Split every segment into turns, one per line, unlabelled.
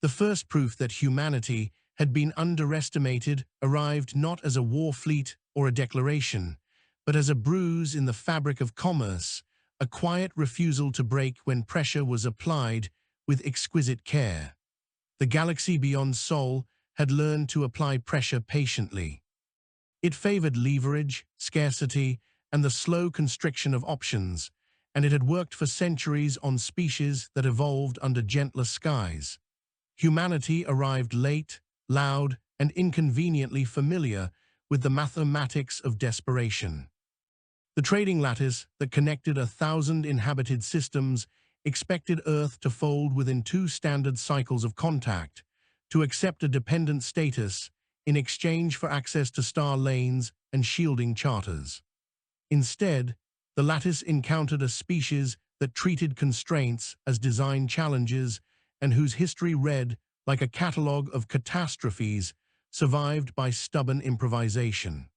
The first proof that humanity had been underestimated arrived not as a war fleet or a declaration, but as a bruise in the fabric of commerce, a quiet refusal to break when pressure was applied with exquisite care. The galaxy beyond Sol had learned to apply pressure patiently. It favored leverage, scarcity, and the slow constriction of options, and it had worked for centuries on species that evolved under gentler skies. Humanity arrived late, loud, and inconveniently familiar with the mathematics of desperation. The trading lattice that connected 1,000 inhabited systems expected Earth to fold within 2 standard cycles of contact, to accept a dependent status in exchange for access to star lanes and shielding charters. Instead, the lattice encountered a species that treated constraints as design challenges and whose history read like a catalogue of catastrophes survived by stubborn improvisation.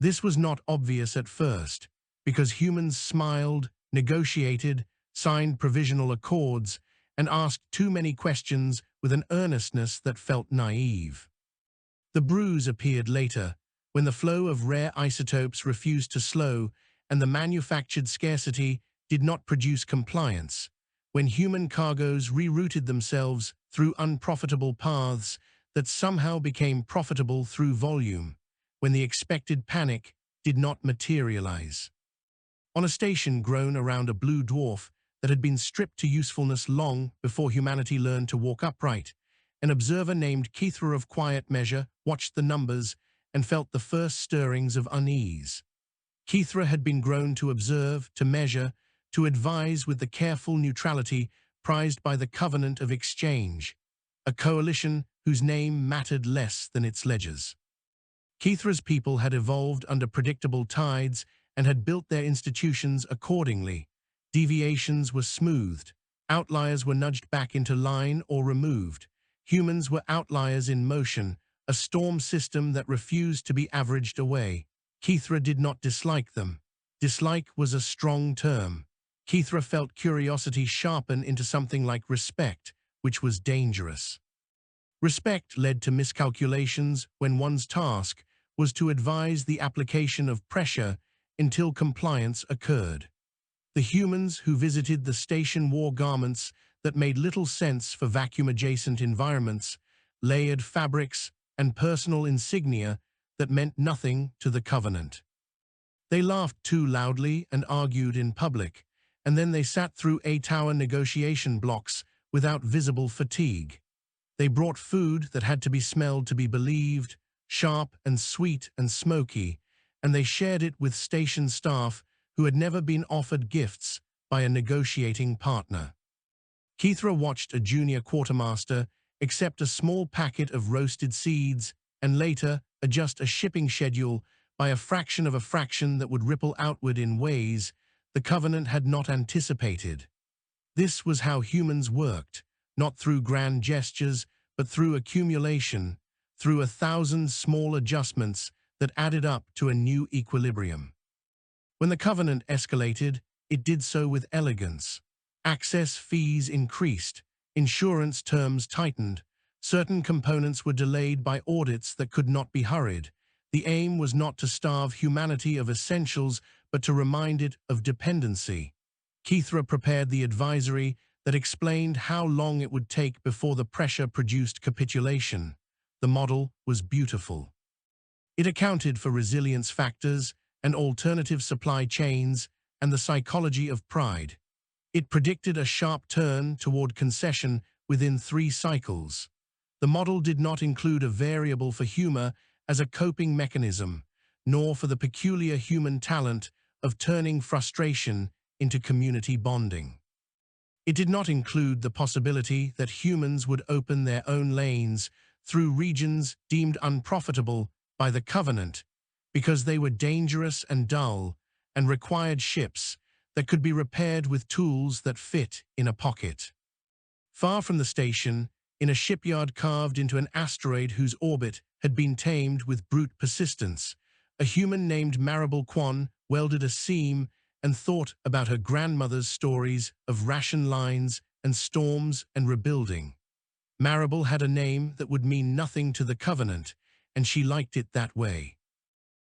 This was not obvious at first, because humans smiled, negotiated, signed provisional accords, and asked too many questions with an earnestness that felt naive. The bruise appeared later, when the flow of rare isotopes refused to slow and the manufactured scarcity did not produce compliance, when human cargoes rerouted themselves through unprofitable paths that somehow became profitable through volume, when the expected panic did not materialize. On a station grown around a blue dwarf that had been stripped to usefulness long before humanity learned to walk upright, an observer named Kethra of quiet measure watched the numbers and felt the first stirrings of unease. Kethra had been grown to observe, to measure, to advise with the careful neutrality prized by the Covenant of Exchange, a coalition whose name mattered less than its ledgers. Kethra's people had evolved under predictable tides and had built their institutions accordingly. Deviations were smoothed, outliers were nudged back into line or removed. Humans were outliers in motion, a storm system that refused to be averaged away. Kethra did not dislike them. Dislike was a strong term. Kethra felt curiosity sharpen into something like respect, which was dangerous. Respect led to miscalculations when one's task was to advise the application of pressure until compliance occurred. The humans who visited the station wore garments that made little sense for vacuum-adjacent environments, layered fabrics, and personal insignia that meant nothing to the Covenant. They laughed too loudly and argued in public, and then they sat through 8-hour negotiation blocks without visible fatigue. They brought food that had to be smelled to be believed, sharp and sweet and smoky, and they shared it with station staff who had never been offered gifts by a negotiating partner. Kethra watched a junior quartermaster accept a small packet of roasted seeds and later adjust a shipping schedule by a fraction of a fraction that would ripple outward in ways the Covenant had not anticipated. This was how humans worked, not through grand gestures, but through accumulation, through 1,000 small adjustments that added up to a new equilibrium. When the Covenant escalated, it did so with elegance. Access fees increased, insurance terms tightened, certain components were delayed by audits that could not be hurried. The aim was not to starve humanity of essentials, but to remind it of dependency. Kethra prepared the advisory that explained how long it would take before the pressure produced capitulation. The model was beautiful. It accounted for resilience factors and alternative supply chains and the psychology of pride. It predicted a sharp turn toward concession within 3 cycles. The model did not include a variable for humor as a coping mechanism, nor for the peculiar human talent of turning frustration into community bonding. It did not include the possibility that humans would open their own lanes through regions deemed unprofitable by the Covenant because they were dangerous and dull and required ships that could be repaired with tools that fit in a pocket. Far from the station, in a shipyard carved into an asteroid whose orbit had been tamed with brute persistence, a human named Maribel Quan welded a seam and thought about her grandmother's stories of ration lines and storms and rebuilding. Marable had a name that would mean nothing to the Covenant, and she liked it that way.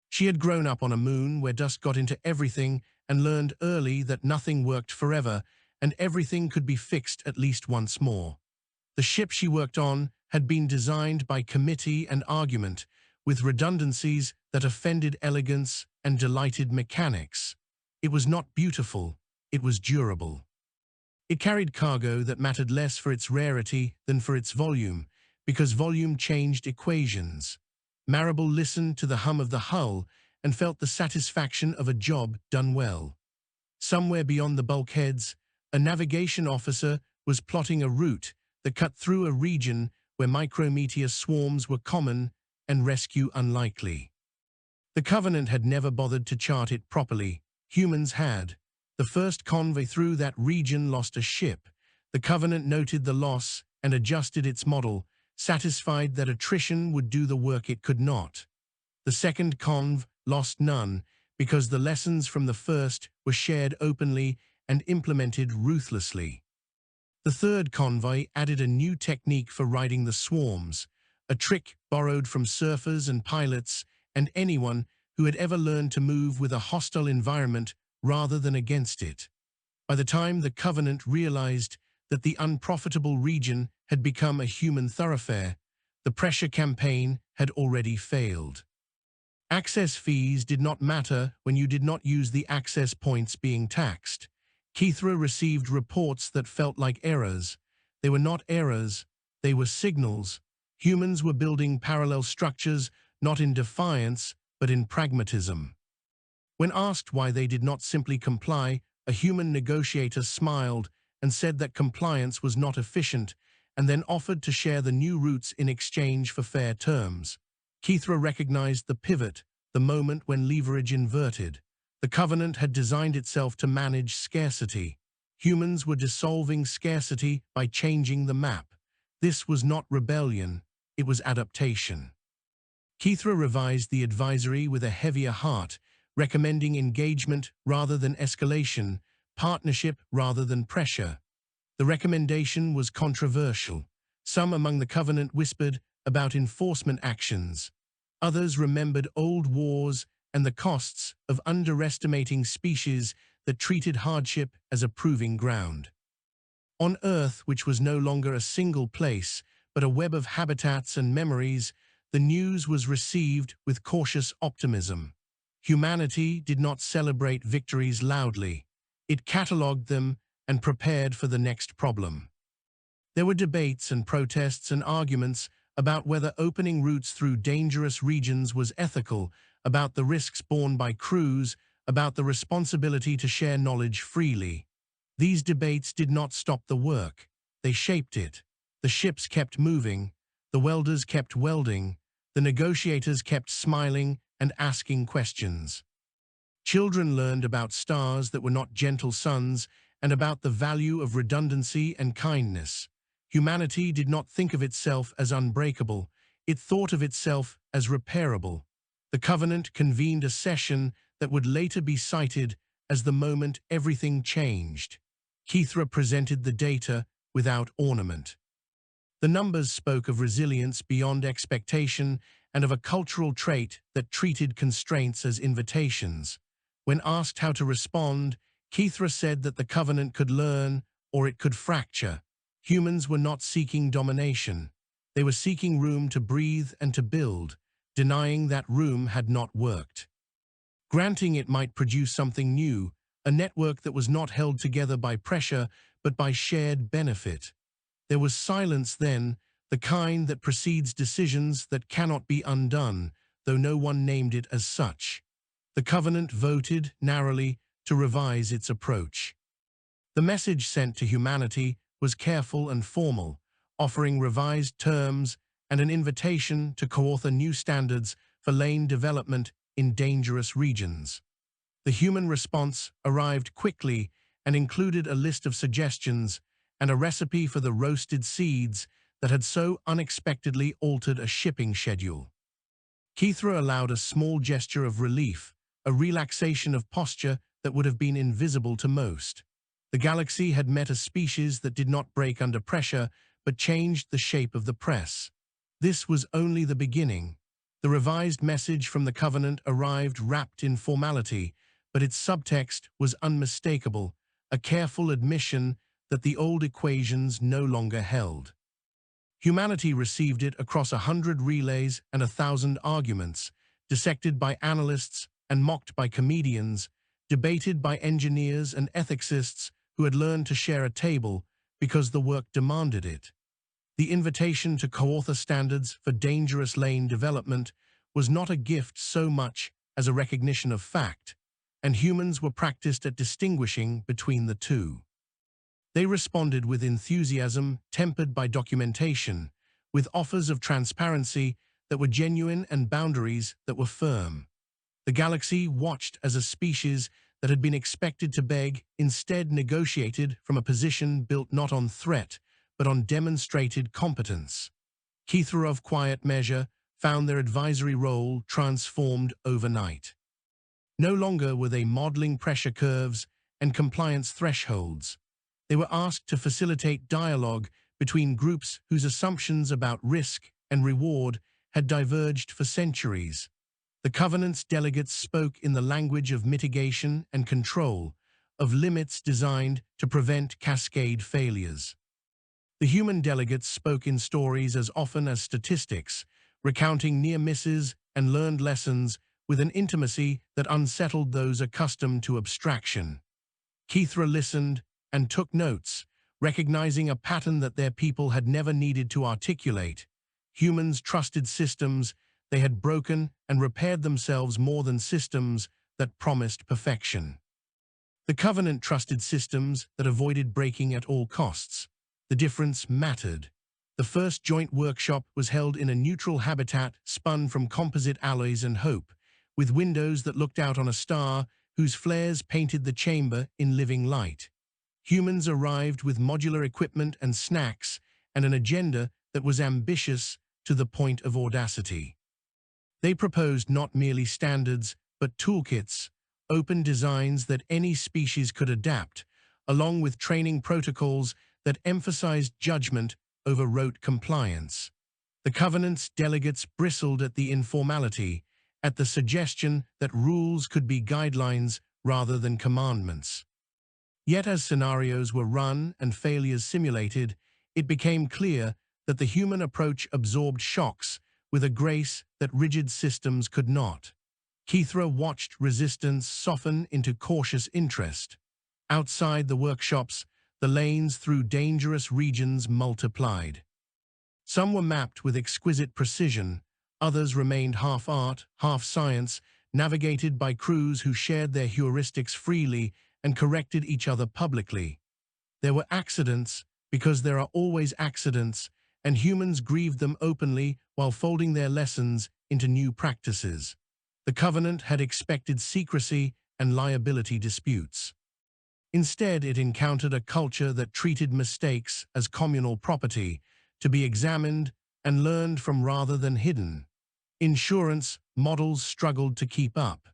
She had grown up on a moon where dust got into everything and learned early that nothing worked forever and everything could be fixed at least once more. The ship she worked on had been designed by committee and argument, with redundancies that offended elegance and delighted mechanics. It was not beautiful, it was durable. It carried cargo that mattered less for its rarity than for its volume, because volume changed equations. Marable listened to the hum of the hull and felt the satisfaction of a job done well. Somewhere beyond the bulkheads, a navigation officer was plotting a route that cut through a region where micrometeor swarms were common and rescue unlikely. The Covenant had never bothered to chart it properly. Humans had. The first convoy through that region lost a ship. The Covenant noted the loss and adjusted its model, satisfied that attrition would do the work it could not. The second conv lost none because the lessons from the first were shared openly and implemented ruthlessly. The third convoy added a new technique for riding the swarms, a trick borrowed from surfers and pilots and anyone who had ever learned to move with a hostile environment rather than against it. By the time the Covenant realized that the unprofitable region had become a human thoroughfare, the pressure campaign had already failed. Access fees did not matter when you did not use the access points being taxed. Kithra received reports that felt like errors. They were not errors, they were signals. Humans were building parallel structures, not in defiance, but in pragmatism. When asked why they did not simply comply, a human negotiator smiled and said that compliance was not efficient, and then offered to share the new routes in exchange for fair terms. Kithra recognized the pivot, the moment when leverage inverted. The Covenant had designed itself to manage scarcity. Humans were dissolving scarcity by changing the map. This was not rebellion, it was adaptation. Kithra revised the advisory with a heavier heart, recommending engagement rather than escalation, partnership rather than pressure. The recommendation was controversial. Some among the Covenant whispered about enforcement actions. Others remembered old wars and the costs of underestimating species that treated hardship as a proving ground. On Earth, which was no longer a single place, but a web of habitats and memories, the news was received with cautious optimism. Humanity did not celebrate victories loudly. It catalogued them and prepared for the next problem. There were debates and protests and arguments about whether opening routes through dangerous regions was ethical, about the risks borne by crews, about the responsibility to share knowledge freely. These debates did not stop the work. They shaped it. The ships kept moving. The welders kept welding. The negotiators kept smiling and asking questions. Children learned about stars that were not gentle suns and about the value of redundancy and kindness. Humanity did not think of itself as unbreakable. It thought of itself as repairable. The Covenant convened a session that would later be cited as the moment everything changed. Kithra presented the data without ornament. The numbers spoke of resilience beyond expectation and of a cultural trait that treated constraints as invitations. When asked how to respond, Kithra said that the Covenant could learn or it could fracture. Humans were not seeking domination. They were seeking room to breathe and to build. Denying that room had not worked. Granting it might produce something new, a network that was not held together by pressure but by shared benefit. There was silence then, the kind that precedes decisions that cannot be undone, though no one named it as such. The Covenant voted, narrowly, to revise its approach. The message sent to humanity was careful and formal, offering revised terms and an invitation to co-author new standards for lane development in dangerous regions. The human response arrived quickly and included a list of suggestions and a recipe for the roasted seeds that had so unexpectedly altered a shipping schedule. Kithra allowed a small gesture of relief, a relaxation of posture that would have been invisible to most. The galaxy had met a species that did not break under pressure, but changed the shape of the press. This was only the beginning. The revised message from the Covenant arrived wrapped in formality, but its subtext was unmistakable, a careful admission that the old equations no longer held. Humanity received it across 100 relays and 1,000 arguments, dissected by analysts and mocked by comedians, debated by engineers and ethicists who had learned to share a table because the work demanded it. The invitation to co-author standards for dangerous lane development was not a gift so much as a recognition of fact, and humans were practiced at distinguishing between the two. They responded with enthusiasm tempered by documentation, with offers of transparency that were genuine and boundaries that were firm. The galaxy watched as a species that had been expected to beg instead negotiated from a position built not on threat, but on demonstrated competence. Kithra Quiet Measure found their advisory role transformed overnight. No longer were they modeling pressure curves and compliance thresholds. They were asked to facilitate dialogue between groups whose assumptions about risk and reward had diverged for centuries. The Covenant's delegates spoke in the language of mitigation and control, of limits designed to prevent cascade failures. The human delegates spoke in stories as often as statistics, recounting near misses and learned lessons with an intimacy that unsettled those accustomed to abstraction. Kithra listened and took notes, recognizing a pattern that their people had never needed to articulate. Humans trusted systems they had broken and repaired themselves more than systems that promised perfection. The Covenant trusted systems that avoided breaking at all costs. The difference mattered. The first joint workshop was held in a neutral habitat spun from composite alloys and hope, with windows that looked out on a star whose flares painted the chamber in living light. Humans arrived with modular equipment and snacks and an agenda that was ambitious to the point of audacity. They proposed not merely standards, but toolkits, open designs that any species could adapt, along with training protocols that emphasized judgment over rote compliance. The Covenant's delegates bristled at the informality, at the suggestion that rules could be guidelines rather than commandments. Yet as scenarios were run and failures simulated, it became clear that the human approach absorbed shocks with a grace that rigid systems could not. Kithra watched resistance soften into cautious interest. Outside the workshops, the lanes through dangerous regions multiplied. Some were mapped with exquisite precision, others remained half art, half science, navigated by crews who shared their heuristics freely and corrected each other publicly. There were accidents, because there are always accidents, and humans grieved them openly while folding their lessons into new practices. The Covenant had expected secrecy and liability disputes. Instead, it encountered a culture that treated mistakes as communal property, to be examined and learned from rather than hidden. Insurance models struggled to keep up.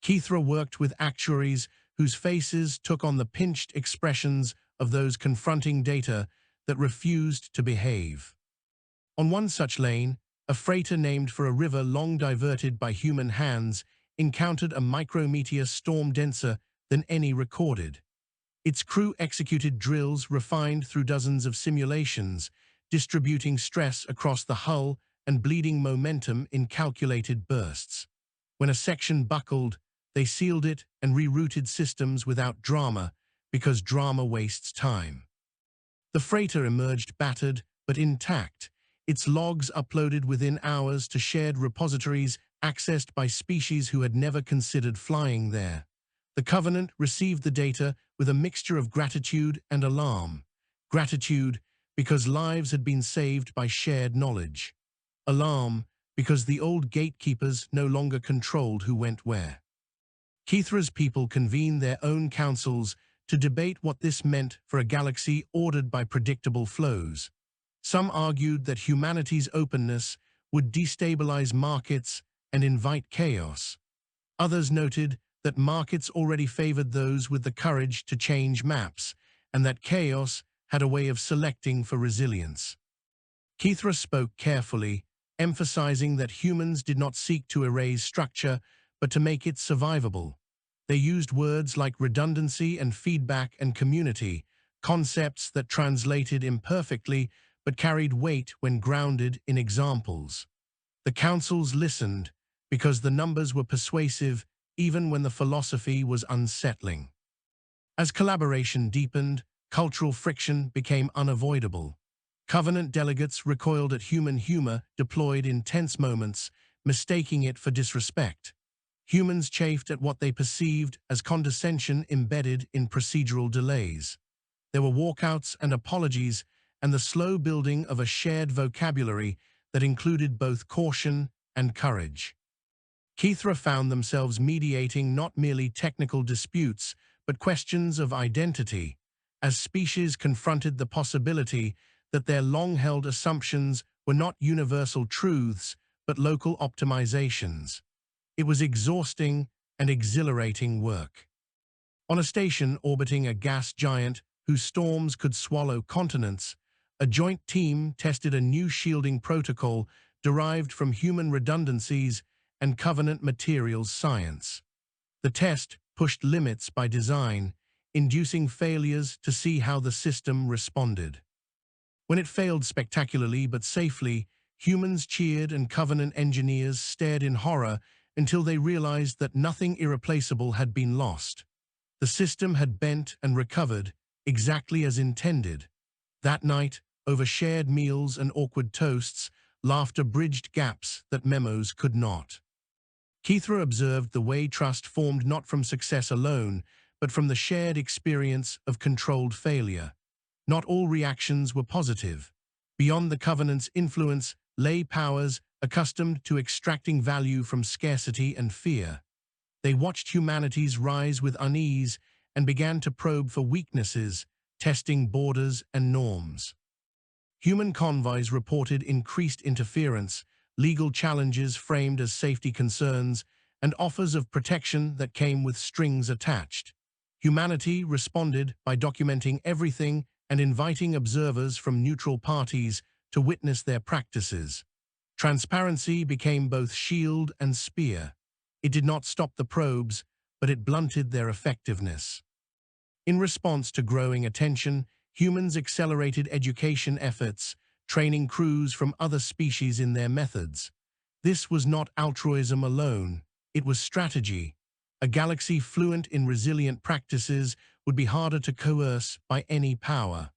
Kithra worked with actuaries whose faces took on the pinched expressions of those confronting data that refused to behave. On one such lane, a freighter named for a river long diverted by human hands encountered a micrometeor storm denser than any recorded. Its crew executed drills refined through dozens of simulations, distributing stress across the hull and bleeding momentum in calculated bursts. When a section buckled, they sealed it and rerouted systems without drama, because drama wastes time. The freighter emerged battered but intact, its logs uploaded within hours to shared repositories accessed by species who had never considered flying there. The Covenant received the data with a mixture of gratitude and alarm. Gratitude, because lives had been saved by shared knowledge. Alarm, because the old gatekeepers no longer controlled who went where. Kithra's people convened their own councils to debate what this meant for a galaxy ordered by predictable flows. Some argued that humanity's openness would destabilize markets and invite chaos. Others noted that markets already favored those with the courage to change maps, and that chaos had a way of selecting for resilience. Kithra spoke carefully, emphasizing that humans did not seek to erase structure, but to make it survivable. They used words like redundancy and feedback and community, concepts that translated imperfectly but carried weight when grounded in examples. The councils listened because the numbers were persuasive even when the philosophy was unsettling. As collaboration deepened, cultural friction became unavoidable. Covenant delegates recoiled at human humor deployed in tense moments, mistaking it for disrespect. Humans chafed at what they perceived as condescension embedded in procedural delays. There were walkouts and apologies, and the slow building of a shared vocabulary that included both caution and courage. Kithra found themselves mediating not merely technical disputes, but questions of identity, as species confronted the possibility that their long-held assumptions were not universal truths, but local optimizations. It was exhausting and exhilarating work. On a station orbiting a gas giant whose storms could swallow continents, a joint team tested a new shielding protocol derived from human redundancies and Covenant materials science. The test pushed limits by design, inducing failures to see how the system responded. When it failed spectacularly but safely, humans cheered and Covenant engineers stared in horror until they realized that nothing irreplaceable had been lost. The system had bent and recovered, exactly as intended. That night, over shared meals and awkward toasts, laughter bridged gaps that memos could not. Kithra observed the way trust formed not from success alone, but from the shared experience of controlled failure. Not all reactions were positive. Beyond the Covenant's influence lay powers accustomed to extracting value from scarcity and fear. They watched humanity's rise with unease and began to probe for weaknesses, testing borders and norms. Human convoys reported increased interference, legal challenges framed as safety concerns, and offers of protection that came with strings attached. Humanity responded by documenting everything and inviting observers from neutral parties to witness their practices. Transparency became both shield and spear. It did not stop the probes, but it blunted their effectiveness. In response to growing attention, humans accelerated education efforts, training crews from other species in their methods. This was not altruism alone, it was strategy. A galaxy fluent in resilient practices would be harder to coerce by any power.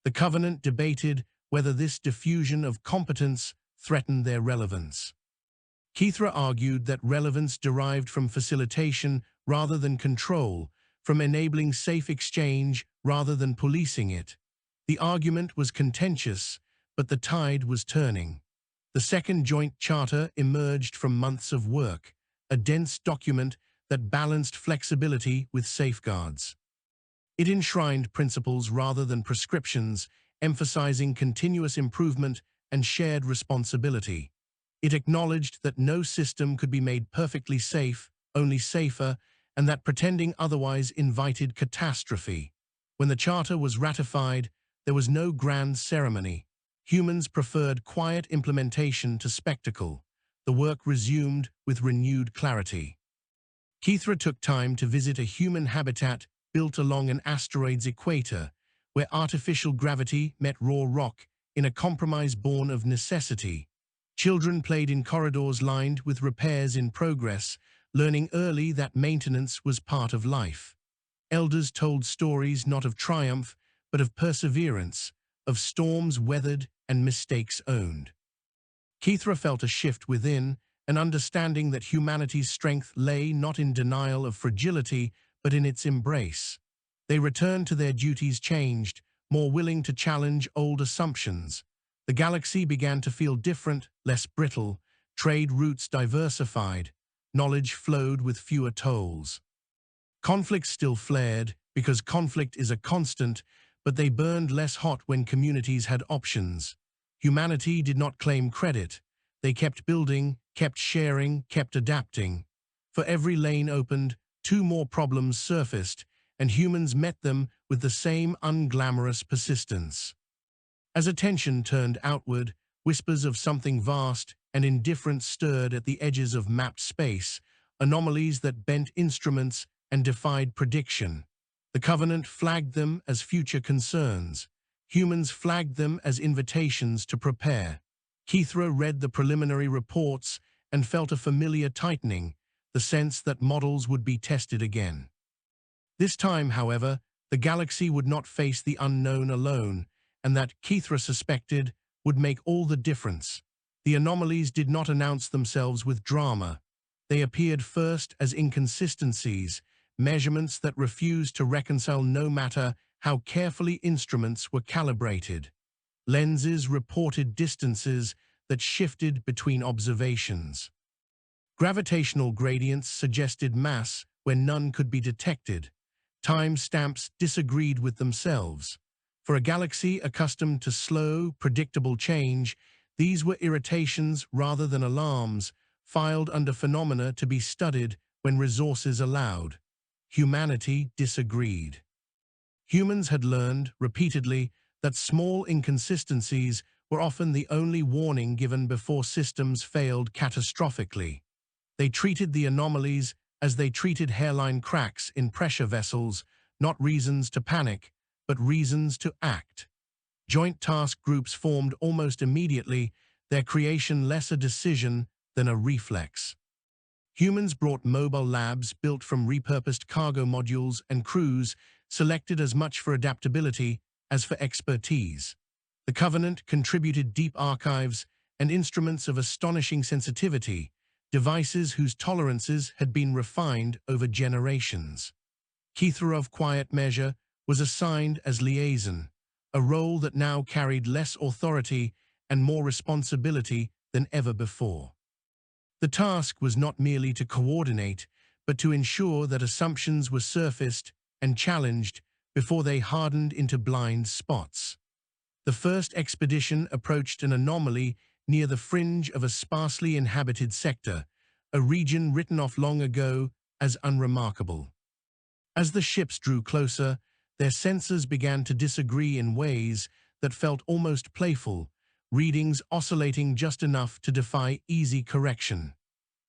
The Covenant debated whether this diffusion of competence threatened their relevance. Kithra argued that relevance derived from facilitation rather than control, from enabling safe exchange rather than policing it. The argument was contentious, but the tide was turning. The second joint charter emerged from months of work, a dense document that balanced flexibility with safeguards. It enshrined principles rather than prescriptions, emphasizing continuous improvement and shared responsibility. It acknowledged that no system could be made perfectly safe, only safer, and that pretending otherwise invited catastrophe. When the charter was ratified, there was no grand ceremony. Humans preferred quiet implementation to spectacle. The work resumed with renewed clarity. Kithra took time to visit a human habitat built along an asteroid's equator, where artificial gravity met raw rock in a compromise born of necessity. Children played in corridors lined with repairs in progress, learning early that maintenance was part of life. Elders told stories not of triumph, but of perseverance, of storms weathered and mistakes owned. Kithra felt a shift within, an understanding that humanity's strength lay not in denial of fragility, but in its embrace. They returned to their duties changed, more willing to challenge old assumptions. The galaxy began to feel different, less brittle, trade routes diversified, knowledge flowed with fewer tolls. Conflicts still flared, because conflict is a constant, but they burned less hot when communities had options. Humanity did not claim credit. They kept building, kept sharing, kept adapting. For every lane opened, two more problems surfaced, and humans met them with the same unglamorous persistence. As attention turned outward, whispers of something vast and indifferent stirred at the edges of mapped space, anomalies that bent instruments and defied prediction. The Covenant flagged them as future concerns. Humans flagged them as invitations to prepare. Kithra read the preliminary reports and felt a familiar tightening, the sense that models would be tested again. This time, however, the galaxy would not face the unknown alone, and that, Kithra suspected, would make all the difference. The anomalies did not announce themselves with drama. They appeared first as inconsistencies, measurements that refused to reconcile no matter how carefully instruments were calibrated. Lenses reported distances that shifted between observations. Gravitational gradients suggested mass where none could be detected. Time stamps disagreed with themselves. For a galaxy accustomed to slow, predictable change, these were irritations rather than alarms, filed under phenomena to be studied when resources allowed. Humanity disagreed. Humans had learned, repeatedly, that small inconsistencies were often the only warning given before systems failed catastrophically. They treated the anomalies as they treated hairline cracks in pressure vessels, not reasons to panic, but reasons to act. Joint task groups formed almost immediately, their creation less a decision than a reflex. Humans brought mobile labs built from repurposed cargo modules and crews selected as much for adaptability as for expertise. The Covenant contributed deep archives and instruments of astonishing sensitivity, devices whose tolerances had been refined over generations. Kithra of Quiet Measure was assigned as liaison, a role that now carried less authority and more responsibility than ever before. The task was not merely to coordinate, but to ensure that assumptions were surfaced and challenged before they hardened into blind spots. The first expedition approached an anomaly near the fringe of a sparsely inhabited sector, a region written off long ago as unremarkable. As the ships drew closer, their sensors began to disagree in ways that felt almost playful, readings oscillating just enough to defy easy correction.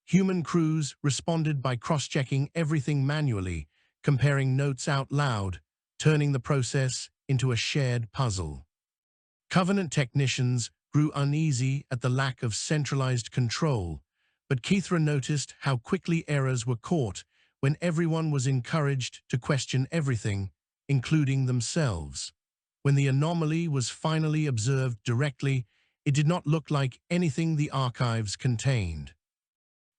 Human crews responded by cross-checking everything manually, comparing notes out loud, turning the process into a shared puzzle. Covenant technicians grew uneasy at the lack of centralized control, but Kithra noticed how quickly errors were caught when everyone was encouraged to question everything, including themselves. When the anomaly was finally observed directly, it did not look like anything the archives contained.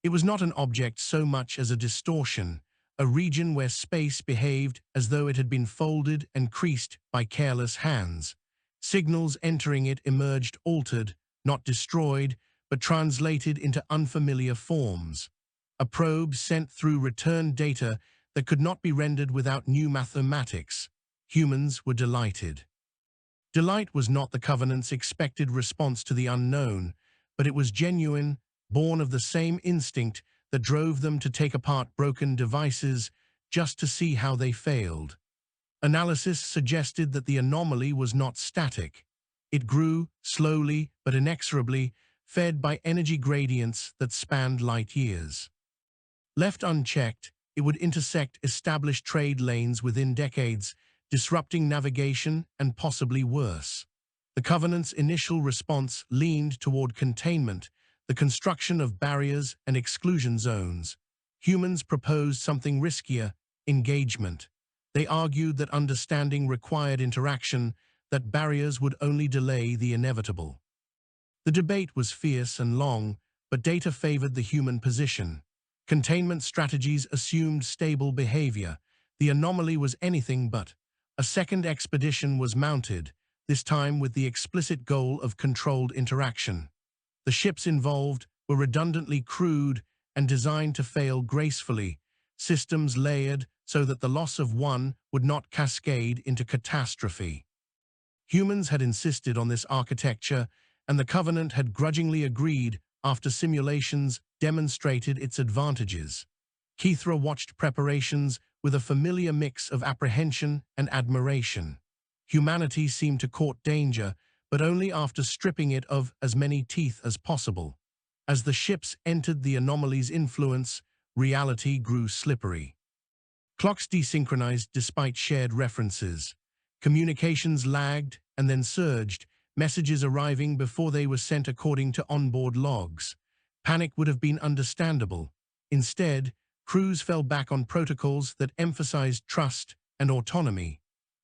It was not an object so much as a distortion, a region where space behaved as though it had been folded and creased by careless hands. Signals entering it emerged altered, not destroyed, but translated into unfamiliar forms. A probe sent through returned data that could not be rendered without new mathematics. Humans were delighted. Delight was not the Covenant's expected response to the unknown, but it was genuine, born of the same instinct that drove them to take apart broken devices just to see how they failed. Analysis suggested that the anomaly was not static. It grew, slowly but inexorably, fed by energy gradients that spanned light years. Left unchecked, it would intersect established trade lanes within decades, disrupting navigation and possibly worse. The Covenant's initial response leaned toward containment, the construction of barriers and exclusion zones. Humans proposed something riskier: engagement. They argued that understanding required interaction, that barriers would only delay the inevitable. The debate was fierce and long, but data favored the human position. Containment strategies assumed stable behavior. The anomaly was anything but. A second expedition was mounted, this time with the explicit goal of controlled interaction. The ships involved were redundantly crewed and designed to fail gracefully, systems layered so that the loss of one would not cascade into catastrophe. Humans had insisted on this architecture, and the Covenant had grudgingly agreed after simulations demonstrated its advantages. Kithra watched preparations with a familiar mix of apprehension and admiration. Humanity seemed to court danger, but only after stripping it of as many teeth as possible. As the ships entered the anomaly's influence, reality grew slippery. Clocks desynchronized despite shared references. Communications lagged and then surged, messages arriving before they were sent according to onboard logs. Panic would have been understandable. Instead, crews fell back on protocols that emphasized trust and autonomy.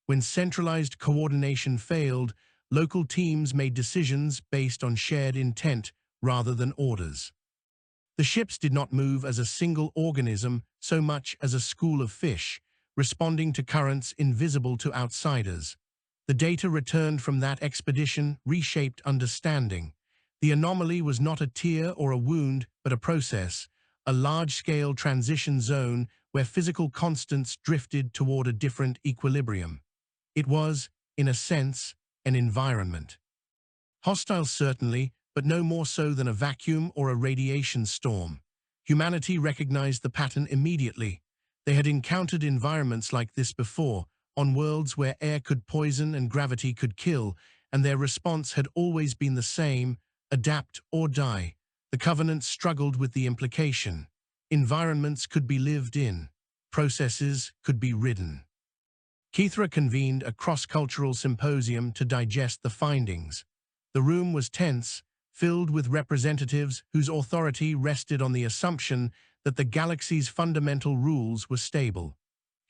When centralized coordination failed, local teams made decisions based on shared intent rather than orders. The ships did not move as a single organism so much as a school of fish, responding to currents invisible to outsiders. The data returned from that expedition reshaped understanding. The anomaly was not a tear or a wound, but a process, a large-scale transition zone where physical constants drifted toward a different equilibrium. It was, in a sense, an environment. Hostile certainly, but no more so than a vacuum or a radiation storm. Humanity recognized the pattern immediately. They had encountered environments like this before, on worlds where air could poison and gravity could kill, and their response had always been the same: adapt or die. The Covenant struggled with the implication. Environments could be lived in. Processes could be ridden. Kithra convened a cross-cultural symposium to digest the findings. The room was tense, filled with representatives whose authority rested on the assumption that the galaxy's fundamental rules were stable.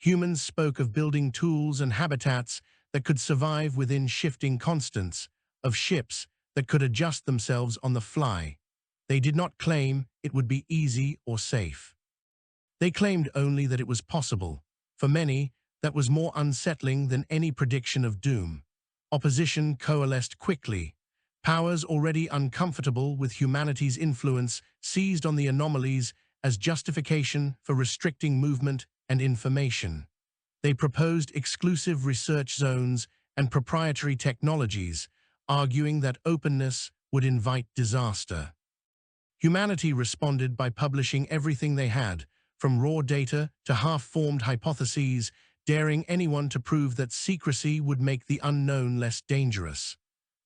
Humans spoke of building tools and habitats that could survive within shifting constants, of ships that could adjust themselves on the fly. They did not claim it would be easy or safe. They claimed only that it was possible. For many, that was more unsettling than any prediction of doom. Opposition coalesced quickly. Powers already uncomfortable with humanity's influence seized on the anomalies as justification for restricting movement and information. They proposed exclusive research zones and proprietary technologies, arguing that openness would invite disaster. Humanity responded by publishing everything they had, from raw data to half-formed hypotheses, daring anyone to prove that secrecy would make the unknown less dangerous.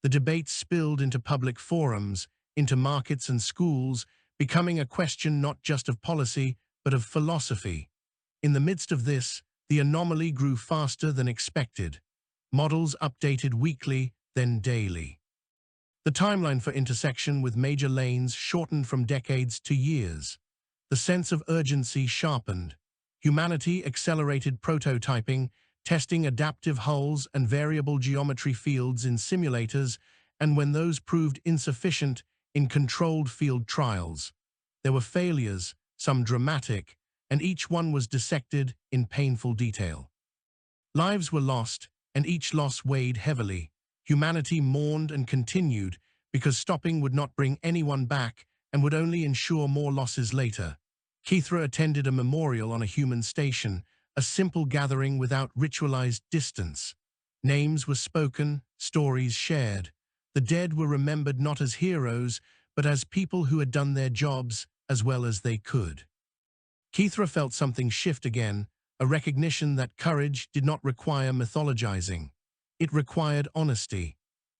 The debate spilled into public forums, into markets and schools, becoming a question not just of policy, but of philosophy. In the midst of this, the anomaly grew faster than expected. Models updated weekly, then daily. The timeline for intersection with major lanes shortened from decades to years. The sense of urgency sharpened. Humanity accelerated prototyping, testing adaptive hulls and variable geometry fields in simulators, and when those proved insufficient, in controlled field trials. There were failures, some dramatic, and each one was dissected in painful detail. Lives were lost, and each loss weighed heavily. Humanity mourned and continued, because stopping would not bring anyone back and would only ensure more losses later. Kithra attended a memorial on a human station, a simple gathering without ritualized distance. Names were spoken, stories shared. The dead were remembered not as heroes, but as people who had done their jobs as well as they could. Kithra felt something shift again, a recognition that courage did not require mythologizing. It required honesty.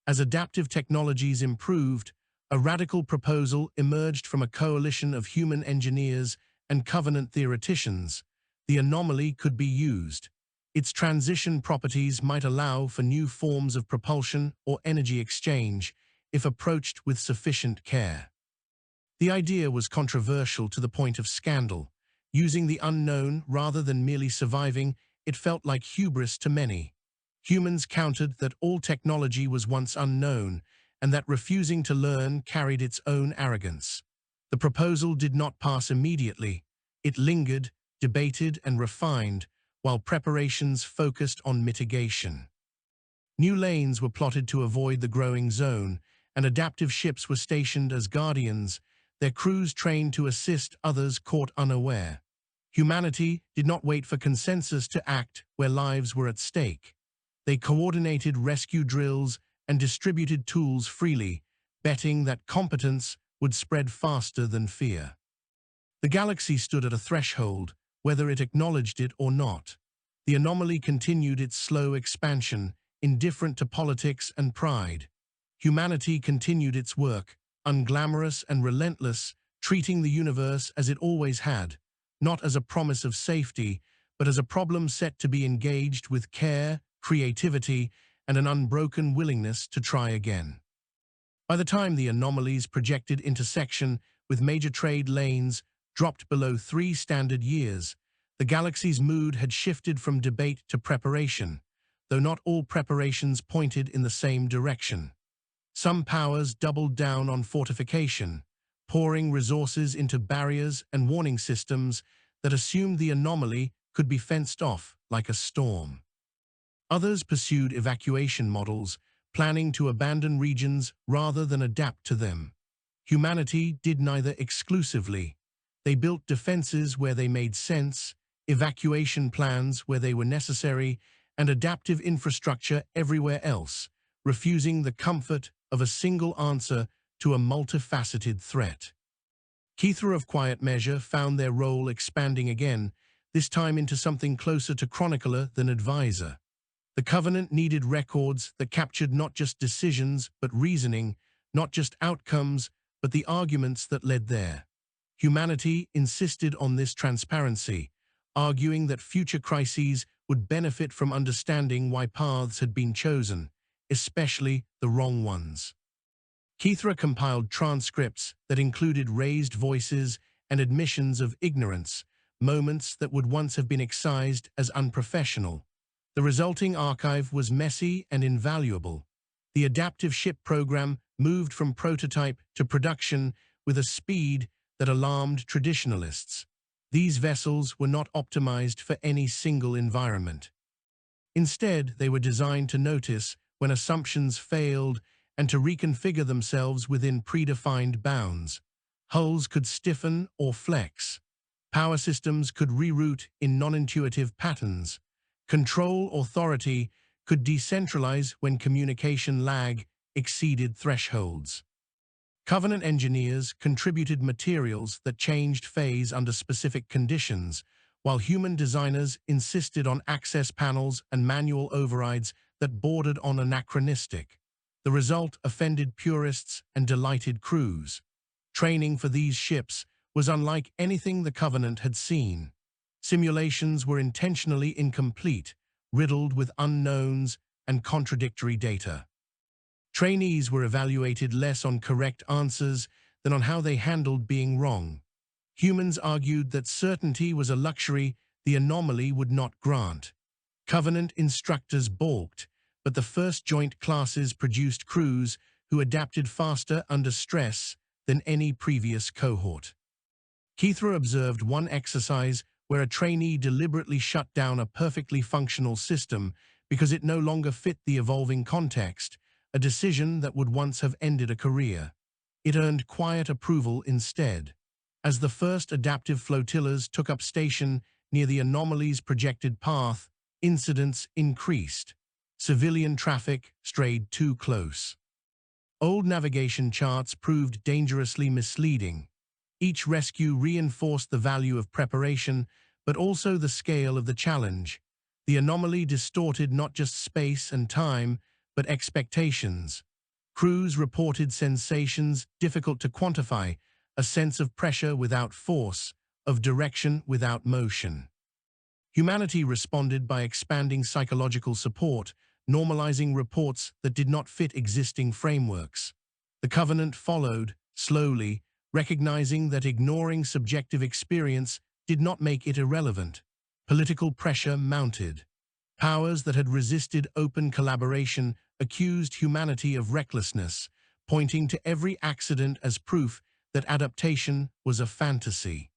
As adaptive technologies improved, a radical proposal emerged from a coalition of human engineers and Covenant theoreticians. The anomaly could be used. Its transition properties might allow for new forms of propulsion or energy exchange if approached with sufficient care. The idea was controversial to the point of scandal. Using the unknown rather than merely surviving, it felt like hubris to many. Humans countered that all technology was once unknown, and that refusing to learn carried its own arrogance. The proposal did not pass immediately. It lingered, debated, and refined, while preparations focused on mitigation. New lanes were plotted to avoid the growing zone, and adaptive ships were stationed as guardians, their crews trained to assist others caught unaware. Humanity did not wait for consensus to act where lives were at stake. They coordinated rescue drills and distributed tools freely, betting that competence would spread faster than fear. The galaxy stood at a threshold, whether it acknowledged it or not. The anomaly continued its slow expansion, indifferent to politics and pride. Humanity continued its work, unglamorous and relentless, treating the universe as it always had, not as a promise of safety, but as a problem set to be engaged with care, creativity, and an unbroken willingness to try again. By the time the anomaly's projected intersection with major trade lanes dropped below 3 standard years, the galaxy's mood had shifted from debate to preparation, though not all preparations pointed in the same direction. Some powers doubled down on fortification, pouring resources into barriers and warning systems that assumed the anomaly could be fenced off like a storm. Others pursued evacuation models, planning to abandon regions rather than adapt to them. Humanity did neither exclusively. They built defenses where they made sense, evacuation plans where they were necessary, and adaptive infrastructure everywhere else, refusing the comfort of a single answer to a multifaceted threat. Kethra of Quiet Measure found their role expanding again, this time into something closer to chronicler than advisor. The Covenant needed records that captured not just decisions but reasoning, not just outcomes but the arguments that led there. Humanity insisted on this transparency, arguing that future crises would benefit from understanding why paths had been chosen, especially the wrong ones. Kethra compiled transcripts that included raised voices and admissions of ignorance, moments that would once have been excised as unprofessional. The resulting archive was messy and invaluable. The adaptive ship program moved from prototype to production with a speed that alarmed traditionalists. These vessels were not optimized for any single environment. Instead, they were designed to notice when assumptions failed and to reconfigure themselves within predefined bounds. Hulls could stiffen or flex. Power systems could reroute in non-intuitive patterns. Control authority could decentralize when communication lag exceeded thresholds. Covenant engineers contributed materials that changed phase under specific conditions, while human designers insisted on access panels and manual overrides that bordered on anachronistic. The result offended purists and delighted crews. Training for these ships was unlike anything the Covenant had seen. Simulations were intentionally incomplete, riddled with unknowns and contradictory data. Trainees were evaluated less on correct answers than on how they handled being wrong. Humans argued that certainty was a luxury the anomaly would not grant. Covenant instructors balked, but the first joint classes produced crews who adapted faster under stress than any previous cohort. Kethra observed one exercise where a trainee deliberately shut down a perfectly functional system because it no longer fit the evolving context, a decision that would once have ended a career. It earned quiet approval instead. As the first adaptive flotillas took up station near the anomaly's projected path, incidents increased. Civilian traffic strayed too close. Old navigation charts proved dangerously misleading. Each rescue reinforced the value of preparation, but also the scale of the challenge. The anomaly distorted not just space and time, but expectations. Crews reported sensations difficult to quantify, a sense of pressure without force, of direction without motion. Humanity responded by expanding psychological support, normalizing reports that did not fit existing frameworks. The Covenant followed, slowly, recognizing that ignoring subjective experience did not make it irrelevant. Political pressure mounted. Powers that had resisted open collaboration accused humanity of recklessness, pointing to every accident as proof that adaptation was a fantasy.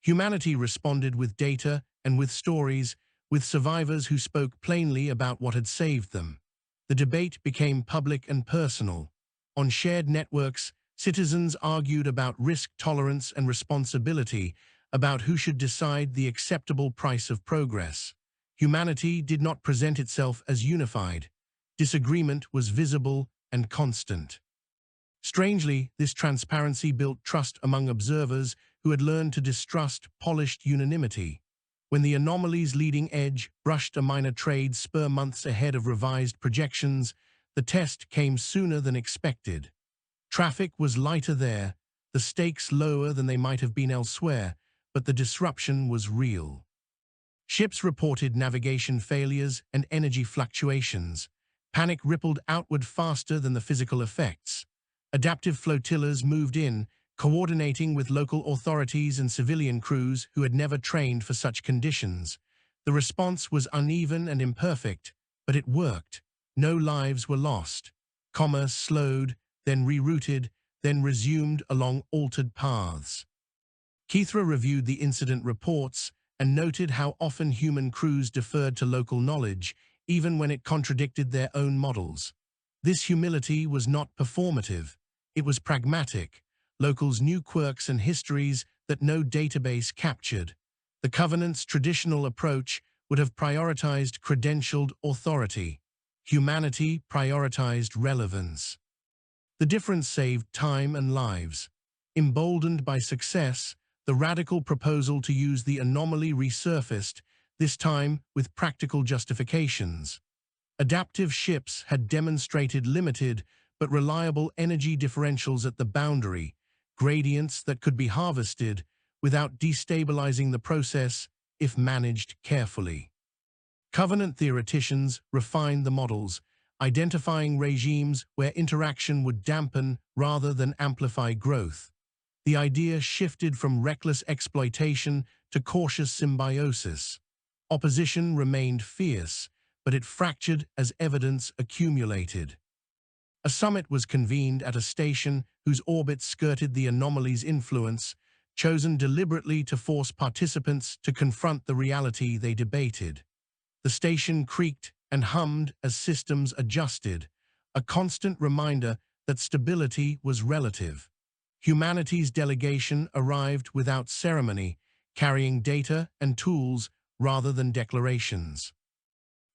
Humanity responded with data and with stories, with survivors who spoke plainly about what had saved them. The debate became public and personal. On shared networks, citizens argued about risk tolerance and responsibility, about who should decide the acceptable price of progress. Humanity did not present itself as unified. Disagreement was visible and constant. Strangely, this transparency built trust among observers who had learned to distrust polished unanimity. When the anomaly's leading edge brushed a minor trade spur months ahead of revised projections, the test came sooner than expected. Traffic was lighter there, the stakes lower than they might have been elsewhere, but the disruption was real. Ships reported navigation failures and energy fluctuations. Panic rippled outward faster than the physical effects. Adaptive flotillas moved in, coordinating with local authorities and civilian crews who had never trained for such conditions. The response was uneven and imperfect, but it worked. No lives were lost. Commerce slowed, then rerouted, then resumed along altered paths. Kithra reviewed the incident reports and noted how often human crews deferred to local knowledge, even when it contradicted their own models. This humility was not performative. It was pragmatic. Locals knew quirks and histories that no database captured. The Covenant's traditional approach would have prioritized credentialed authority. Humanity prioritized relevance. The difference saved time and lives. Emboldened by success, the radical proposal to use the anomaly resurfaced, this time with practical justifications. Adaptive ships had demonstrated limited but reliable energy differentials at the boundary, gradients that could be harvested without destabilizing the process if managed carefully. Covenant theoreticians refined the models, identifying regimes where interaction would dampen rather than amplify growth. The idea shifted from reckless exploitation to cautious symbiosis. Opposition remained fierce, but it fractured as evidence accumulated. A summit was convened at a station whose orbit skirted the anomaly's influence, chosen deliberately to force participants to confront the reality they debated. The station creaked and hummed as systems adjusted, a constant reminder that stability was relative. Humanity's delegation arrived without ceremony, carrying data and tools rather than declarations.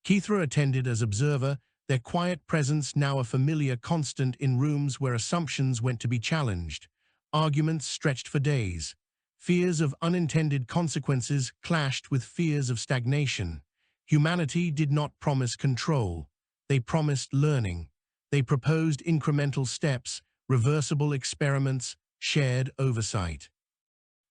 Kithra attended as observer, their quiet presence now a familiar constant in rooms where assumptions went to be challenged. Arguments stretched for days. Fears of unintended consequences clashed with fears of stagnation. Humanity did not promise control. They promised learning. They proposed incremental steps, reversible experiments, shared oversight.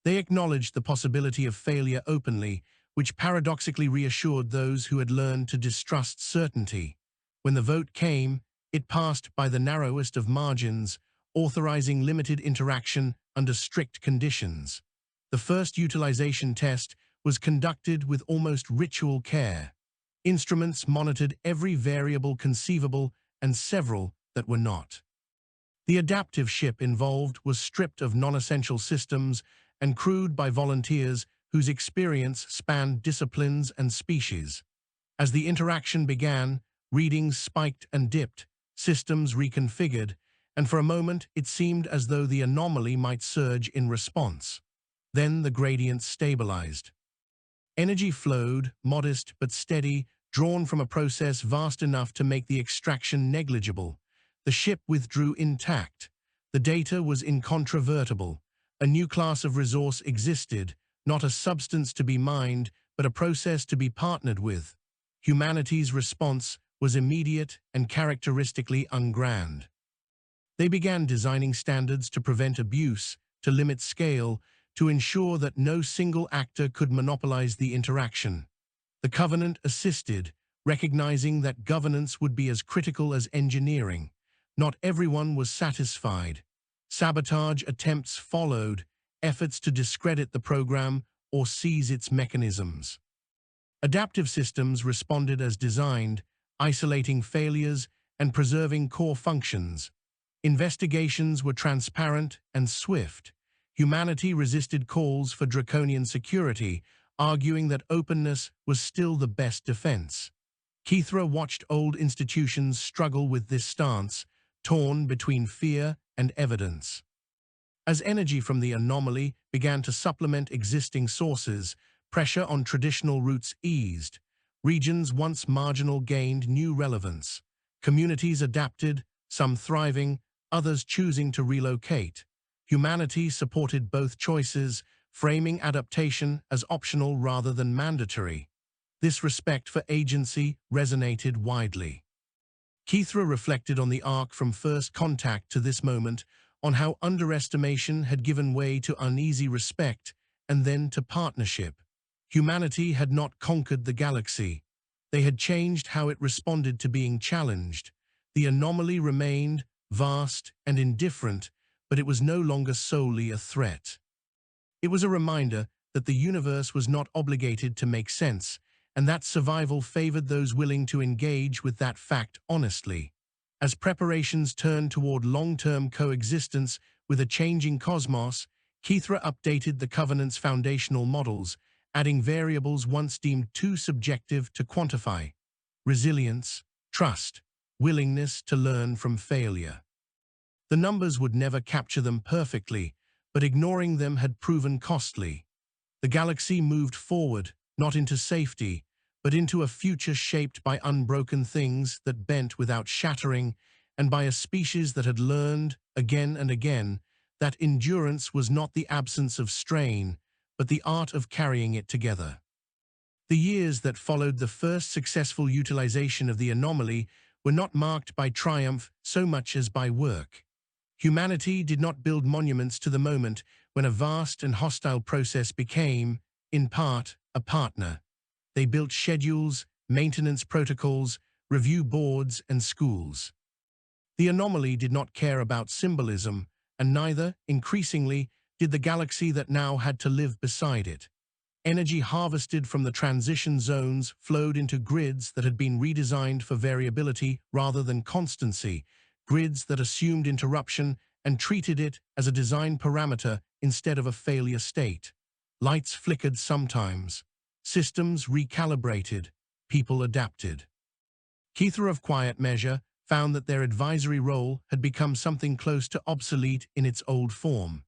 They acknowledged the possibility of failure openly, which paradoxically reassured those who had learned to distrust certainty. When the vote came, it passed by the narrowest of margins, authorizing limited interaction under strict conditions. The first utilization test was conducted with almost ritual care. Instruments monitored every variable conceivable and several that were not. The adaptive ship involved was stripped of non-essential systems and crewed by volunteers whose experience spanned disciplines and species. As the interaction began, readings spiked and dipped, systems reconfigured, and for a moment it seemed as though the anomaly might surge in response. Then the gradient stabilized. Energy flowed, modest but steady, drawn from a process vast enough to make the extraction negligible. The ship withdrew intact. The data was incontrovertible. A new class of resource existed, not a substance to be mined, but a process to be partnered with. Humanity's response was immediate and characteristically ungrand. They began designing standards to prevent abuse, to limit scale, to ensure that no single actor could monopolize the interaction. The Covenant assisted, recognizing that governance would be as critical as engineering. Not everyone was satisfied. Sabotage attempts followed, efforts to discredit the program or seize its mechanisms. Adaptive systems responded as designed, isolating failures and preserving core functions. Investigations were transparent and swift. Humanity resisted calls for draconian security, arguing that openness was still the best defense. Kithra watched old institutions struggle with this stance, torn between fear and evidence. As energy from the anomaly began to supplement existing sources, pressure on traditional routes eased. Regions once marginal gained new relevance. Communities adapted, some thriving, others choosing to relocate. Humanity supported both choices, framing adaptation as optional rather than mandatory. This respect for agency resonated widely. Kithra reflected on the arc from first contact to this moment, on how underestimation had given way to uneasy respect and then to partnership. Humanity had not conquered the galaxy. They had changed how it responded to being challenged. The anomaly remained vast and indifferent, but it was no longer solely a threat. It was a reminder that the universe was not obligated to make sense, and that survival favored those willing to engage with that fact honestly. As preparations turned toward long-term coexistence with a changing cosmos, Kithra updated the Covenant's foundational models, adding variables once deemed too subjective to quantify: resilience, trust, willingness to learn from failure. The numbers would never capture them perfectly, but ignoring them had proven costly. The galaxy moved forward, not into safety, but into a future shaped by unbroken things that bent without shattering, and by a species that had learned, again and again, that endurance was not the absence of strain, but the art of carrying it together. The years that followed the first successful utilization of the anomaly were not marked by triumph so much as by work. Humanity did not build monuments to the moment when a vast and hostile process became, in part, a partner. They built schedules, maintenance protocols, review boards, and schools. The anomaly did not care about symbolism, and neither, increasingly, did the galaxy that now had to live beside it. Energy harvested from the transition zones flowed into grids that had been redesigned for variability rather than constancy, grids that assumed interruption and treated it as a design parameter instead of a failure state. Lights flickered sometimes. Systems recalibrated. People adapted. Kithra of Quiet Measure found that their advisory role had become something close to obsolete in its old form.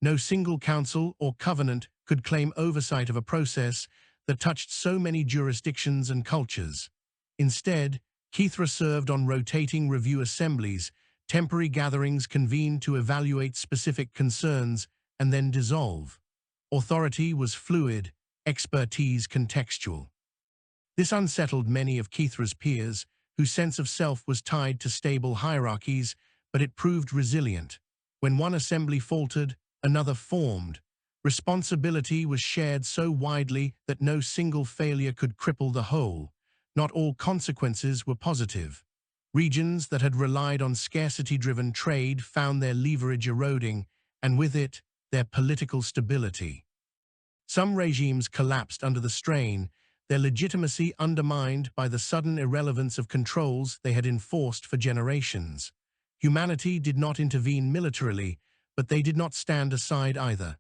No single council or covenant could claim oversight of a process that touched so many jurisdictions and cultures. Instead, Kithra served on rotating review assemblies, temporary gatherings convened to evaluate specific concerns and then dissolve. Authority was fluid, expertise contextual. This unsettled many of Kithra's peers, whose sense of self was tied to stable hierarchies, but it proved resilient. When one assembly faltered, another formed. Responsibility was shared so widely that no single failure could cripple the whole. Not all consequences were positive. Regions that had relied on scarcity-driven trade found their leverage eroding, and with it, their political stability. Some regimes collapsed under the strain, their legitimacy undermined by the sudden irrelevance of controls they had enforced for generations. Humanity did not intervene militarily, but they did not stand aside either.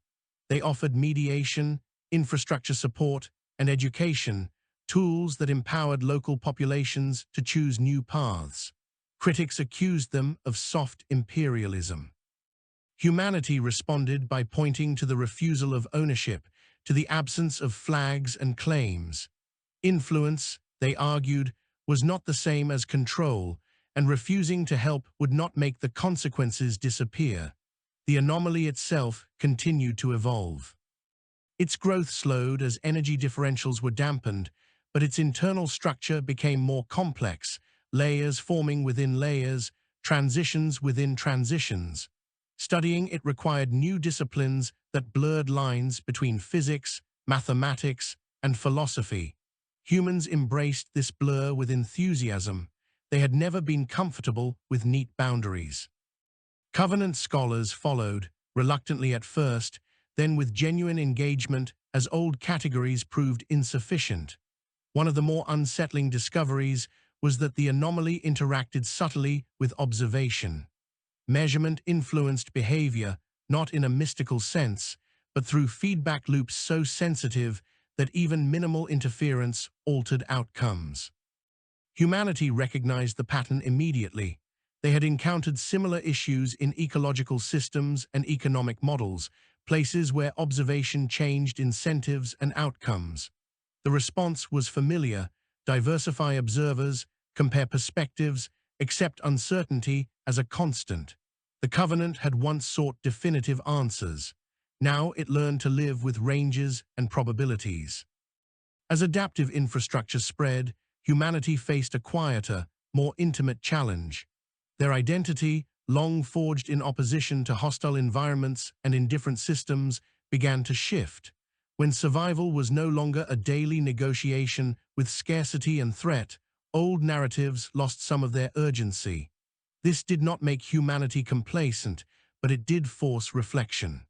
They offered mediation, infrastructure support, and education, tools that empowered local populations to choose new paths. Critics accused them of soft imperialism. Humanity responded by pointing to the refusal of ownership, to the absence of flags and claims. Influence, they argued, was not the same as control, and refusing to help would not make the consequences disappear. The anomaly itself continued to evolve. Its growth slowed as energy differentials were dampened, but its internal structure became more complex, layers forming within layers, transitions within transitions. Studying it required new disciplines that blurred lines between physics, mathematics, and philosophy. Humans embraced this blur with enthusiasm. They had never been comfortable with neat boundaries. Covenant scholars followed, reluctantly at first, then with genuine engagement as old categories proved insufficient. One of the more unsettling discoveries was that the anomaly interacted subtly with observation. Measurement influenced behavior, not in a mystical sense, but through feedback loops so sensitive that even minimal interference altered outcomes. Humanity recognized the pattern immediately. They had encountered similar issues in ecological systems and economic models, places where observation changed incentives and outcomes. The response was familiar: diversify observers, compare perspectives, accept uncertainty as a constant. The Covenant had once sought definitive answers. Now it learned to live with ranges and probabilities. As adaptive infrastructure spread, humanity faced a quieter, more intimate challenge. Their identity, long forged in opposition to hostile environments and in different systems, began to shift. When survival was no longer a daily negotiation with scarcity and threat, old narratives lost some of their urgency. This did not make humanity complacent, but it did force reflection.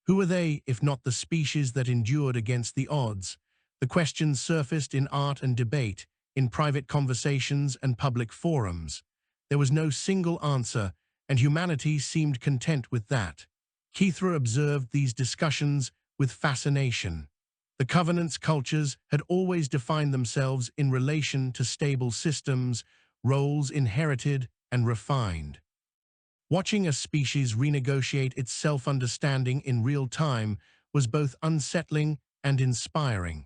Who are they, if not the species that endured against the odds? The questions surfaced in art and debate, in private conversations and public forums. There was no single answer, and humanity seemed content with that. Kithra observed these discussions with fascination. The Covenant's cultures had always defined themselves in relation to stable systems, roles inherited and refined. Watching a species renegotiate its self-understanding in real time was both unsettling and inspiring.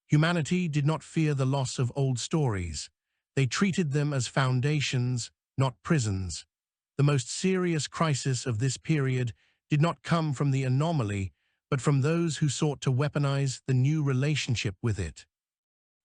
Humanity did not fear the loss of old stories. They treated them as foundations, not prisons. The most serious crisis of this period did not come from the anomaly, but from those who sought to weaponize the new relationship with it.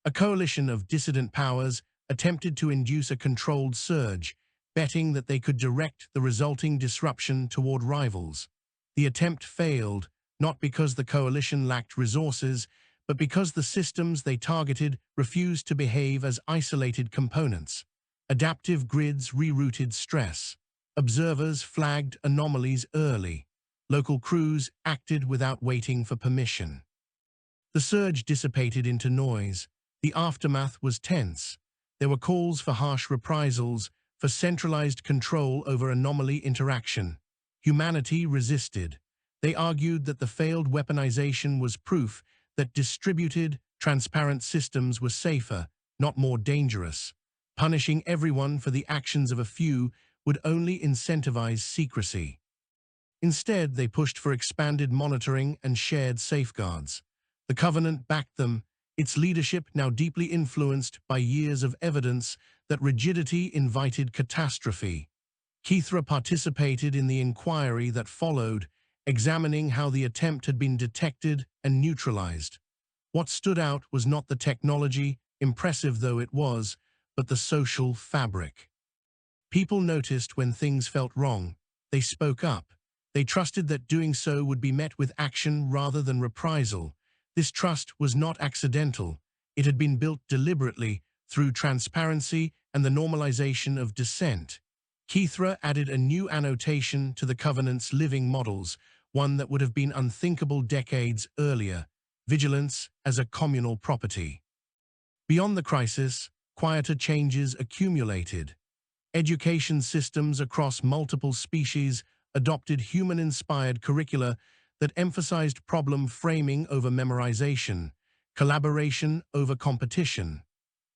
A coalition of dissident powers attempted to induce a controlled surge, betting that they could direct the resulting disruption toward rivals. The attempt failed, not because the coalition lacked resources, but because the systems they targeted refused to behave as isolated components. Adaptive grids rerouted stress. Observers flagged anomalies early. Local crews acted without waiting for permission. The surge dissipated into noise. The aftermath was tense. There were calls for harsh reprisals, for centralized control over anomaly interaction. Humanity resisted. They argued that the failed weaponization was proof that distributed, transparent systems were safer, not more dangerous. Punishing everyone for the actions of a few would only incentivize secrecy. Instead, they pushed for expanded monitoring and shared safeguards. The Covenant backed them, its leadership now deeply influenced by years of evidence that rigidity invited catastrophe. Kithra participated in the inquiry that followed, examining how the attempt had been detected and neutralized. What stood out was not the technology, impressive though it was, but the social fabric. People noticed when things felt wrong. They spoke up. They trusted that doing so would be met with action rather than reprisal. This trust was not accidental. It had been built deliberately through transparency and the normalization of dissent. Kithra added a new annotation to the Covenant's living models, one that would have been unthinkable decades earlier: vigilance as a communal property. Beyond the crisis, quieter changes accumulated. Education systems across multiple species adopted human-inspired curricula that emphasized problem framing over memorization, collaboration over competition.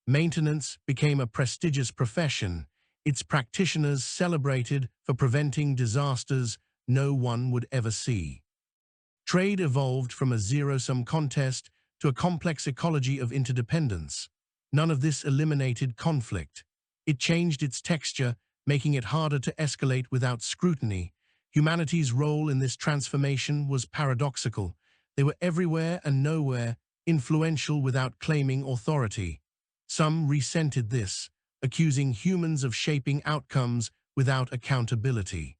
Maintenance became a prestigious profession, its practitioners celebrated for preventing disasters no one would ever see. Trade evolved from a zero-sum contest to a complex ecology of interdependence. None of this eliminated conflict. It changed its texture, making it harder to escalate without scrutiny. Humanity's role in this transformation was paradoxical. They were everywhere and nowhere, influential without claiming authority. Some resented this, accusing humans of shaping outcomes without accountability.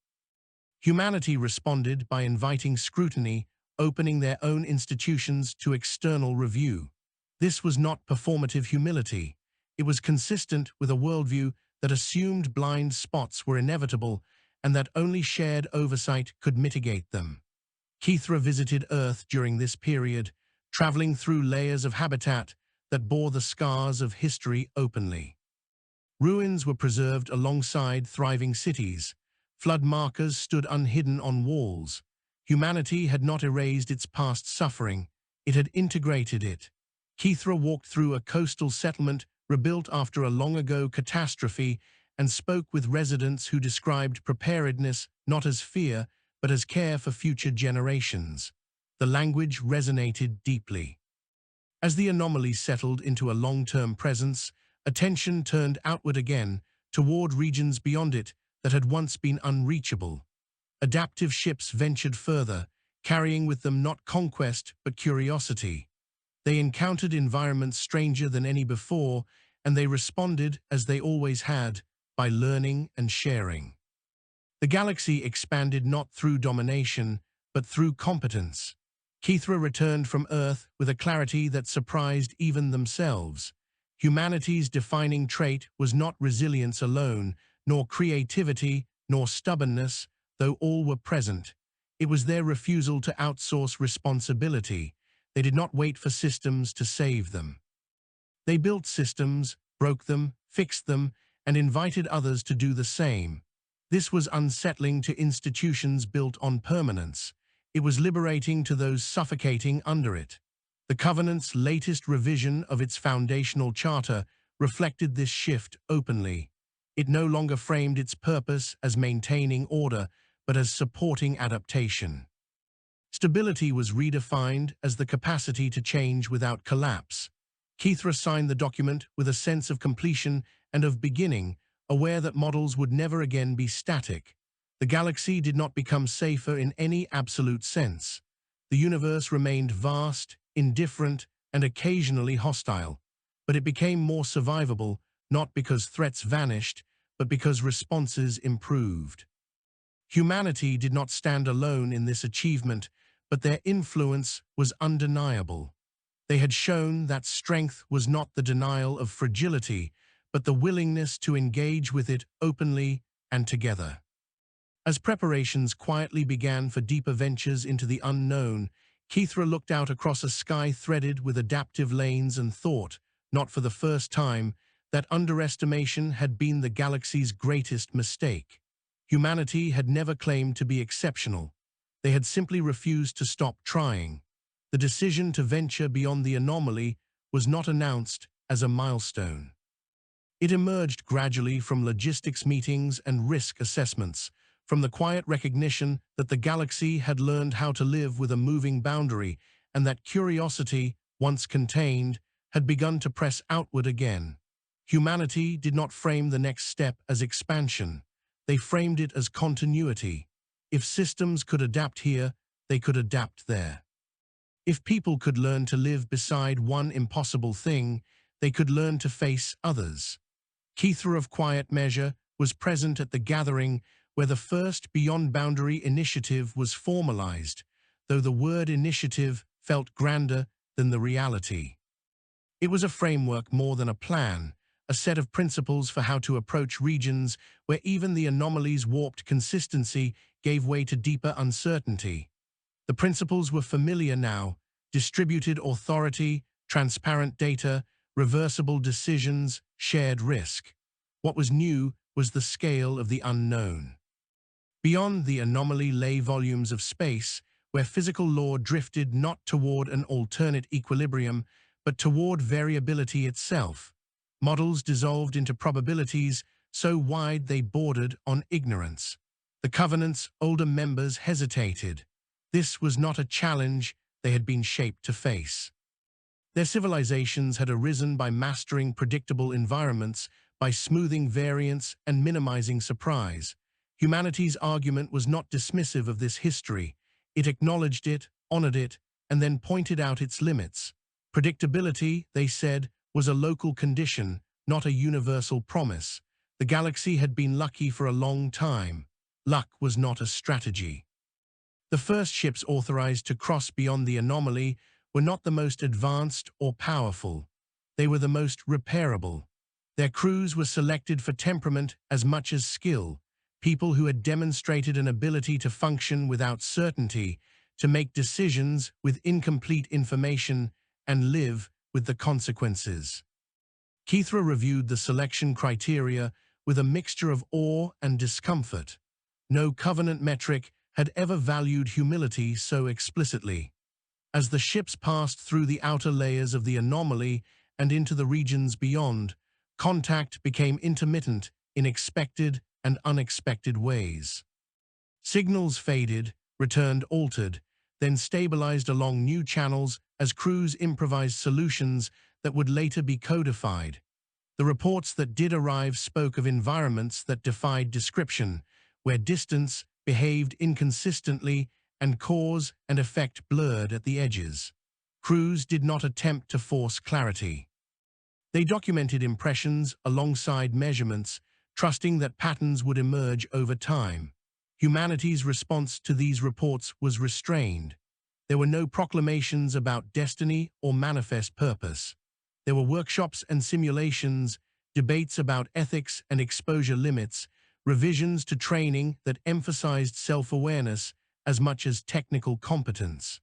Humanity responded by inviting scrutiny, opening their own institutions to external review. This was not performative humility. It was consistent with a worldview that assumed blind spots were inevitable and that only shared oversight could mitigate them. Kithra visited Earth during this period, traveling through layers of habitat that bore the scars of history openly. Ruins were preserved alongside thriving cities. Flood markers stood unhidden on walls. Humanity had not erased its past suffering. It had integrated it. Kithra walked through a coastal settlement rebuilt after a long-ago catastrophe and spoke with residents who described preparedness not as fear, but as care for future generations. The language resonated deeply. As the anomaly settled into a long-term presence, attention turned outward again, toward regions beyond it that had once been unreachable. Adaptive ships ventured further, carrying with them not conquest but curiosity. They encountered environments stranger than any before, and they responded, as they always had, by learning and sharing. The galaxy expanded not through domination, but through competence. Kithra returned from Earth with a clarity that surprised even themselves. Humanity's defining trait was not resilience alone, nor creativity, nor stubbornness, though all were present. It was their refusal to outsource responsibility. They did not wait for systems to save them. They built systems, broke them, fixed them, and invited others to do the same. This was unsettling to institutions built on permanence. It was liberating to those suffocating under it. The Covenant's latest revision of its foundational charter reflected this shift openly. It no longer framed its purpose as maintaining order, but as supporting adaptation. Stability was redefined as the capacity to change without collapse. Kithra signed the document with a sense of completion and of beginning, aware that models would never again be static. The galaxy did not become safer in any absolute sense. The universe remained vast, indifferent, and occasionally hostile, but it became more survivable, not because threats vanished, but because responses improved. Humanity did not stand alone in this achievement, but their influence was undeniable. They had shown that strength was not the denial of fragility, but the willingness to engage with it openly and together. As preparations quietly began for deeper ventures into the unknown, Kithra looked out across a sky threaded with adaptive lanes and thought, not for the first time, that underestimation had been the galaxy's greatest mistake. Humanity had never claimed to be exceptional. They had simply refused to stop trying. The decision to venture beyond the anomaly was not announced as a milestone. It emerged gradually from logistics meetings and risk assessments, from the quiet recognition that the galaxy had learned how to live with a moving boundary and that curiosity, once contained, had begun to press outward again. Humanity did not frame the next step as expansion. They framed it as continuity. If systems could adapt here, they could adapt there. If people could learn to live beside one impossible thing, they could learn to face others. Kithra of Quiet Measure was present at the gathering where the first Beyond Boundary initiative was formalized, though the word initiative felt grander than the reality. It was a framework more than a plan, a set of principles for how to approach regions where even the anomaly's warped consistency gave way to deeper uncertainty. The principles were familiar now: distributed authority, transparent data, reversible decisions, shared risk. What was new was the scale of the unknown. Beyond the anomaly lay volumes of space, where physical law drifted not toward an alternate equilibrium, but toward variability itself. Models dissolved into probabilities so wide they bordered on ignorance. The Covenant's older members hesitated. This was not a challenge they had been shaped to face. Their civilizations had arisen by mastering predictable environments, by smoothing variance and minimizing surprise. Humanity's argument was not dismissive of this history. It acknowledged it, honored it, and then pointed out its limits. Predictability, they said, was a local condition, not a universal promise. The galaxy had been lucky for a long time. Luck was not a strategy. The first ships authorized to cross beyond the anomaly were not the most advanced or powerful. They were the most repairable. Their crews were selected for temperament as much as skill, people who had demonstrated an ability to function without certainty, to make decisions with incomplete information, and live with the consequences. Kithra reviewed the selection criteria with a mixture of awe and discomfort. No Covenant metric had ever valued humility so explicitly. As the ships passed through the outer layers of the anomaly and into the regions beyond, contact became intermittent in expected and unexpected ways. Signals faded, returned altered, then stabilized along new channels as crews improvised solutions that would later be codified. The reports that did arrive spoke of environments that defied description, where distance behaved inconsistently and cause and effect blurred at the edges. Crews did not attempt to force clarity. They documented impressions alongside measurements, trusting that patterns would emerge over time. Humanity's response to these reports was restrained. There were no proclamations about destiny or manifest purpose. There were workshops and simulations, debates about ethics and exposure limits, revisions to training that emphasized self-awareness as much as technical competence.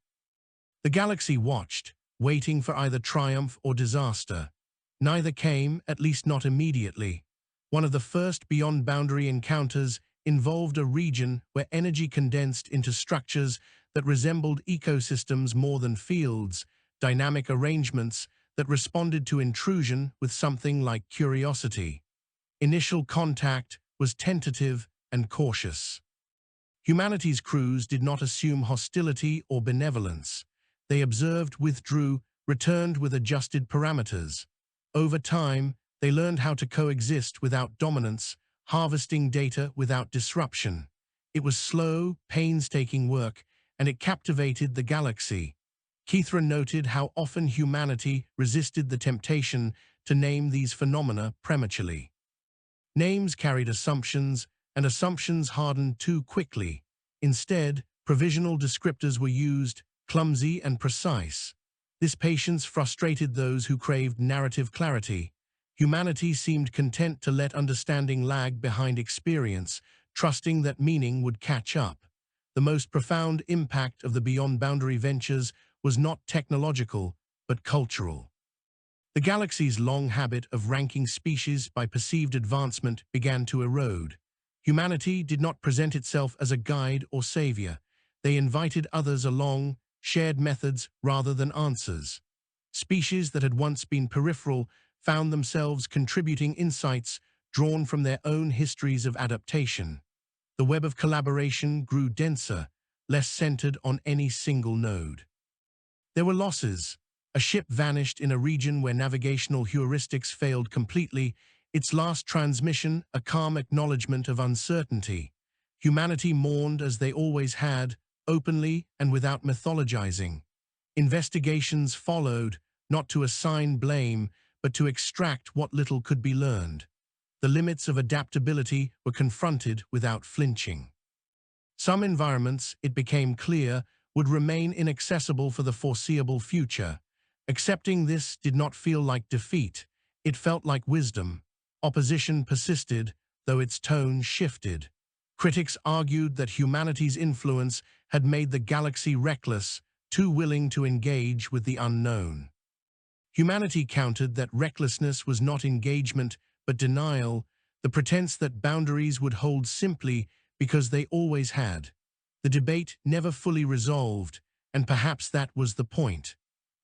The galaxy watched, waiting for either triumph or disaster. Neither came, at least not immediately. One of the first beyond-boundary encounters involved a region where energy condensed into structures that resembled ecosystems more than fields, dynamic arrangements that responded to intrusion with something like curiosity. Initial contact was tentative and cautious. Humanity's crews did not assume hostility or benevolence. They observed, withdrew, returned with adjusted parameters. Over time, they learned how to coexist without dominance, harvesting data without disruption. It was slow, painstaking work, and it captivated the galaxy. Keithra noted how often humanity resisted the temptation to name these phenomena prematurely. Names carried assumptions, and assumptions hardened too quickly. Instead, provisional descriptors were used, clumsy and precise. This patience frustrated those who craved narrative clarity. Humanity seemed content to let understanding lag behind experience, trusting that meaning would catch up. The most profound impact of the beyond-boundary ventures was not technological, but cultural. The galaxy's long habit of ranking species by perceived advancement began to erode. Humanity did not present itself as a guide or savior. They invited others along, shared methods rather than answers. Species that had once been peripheral found themselves contributing insights drawn from their own histories of adaptation. The web of collaboration grew denser, less centered on any single node. There were losses. A ship vanished in a region where navigational heuristics failed completely, its last transmission a calm acknowledgement of uncertainty. Humanity mourned as they always had, openly and without mythologizing. Investigations followed, not to assign blame, but to extract what little could be learned. The limits of adaptability were confronted without flinching. Some environments, it became clear, would remain inaccessible for the foreseeable future. Accepting this did not feel like defeat. It felt like wisdom. Opposition persisted, though its tone shifted. Critics argued that humanity's influence had made the galaxy reckless, too willing to engage with the unknown. Humanity countered that recklessness was not engagement, but denial, the pretense that boundaries would hold simply because they always had. The debate never fully resolved, and perhaps that was the point.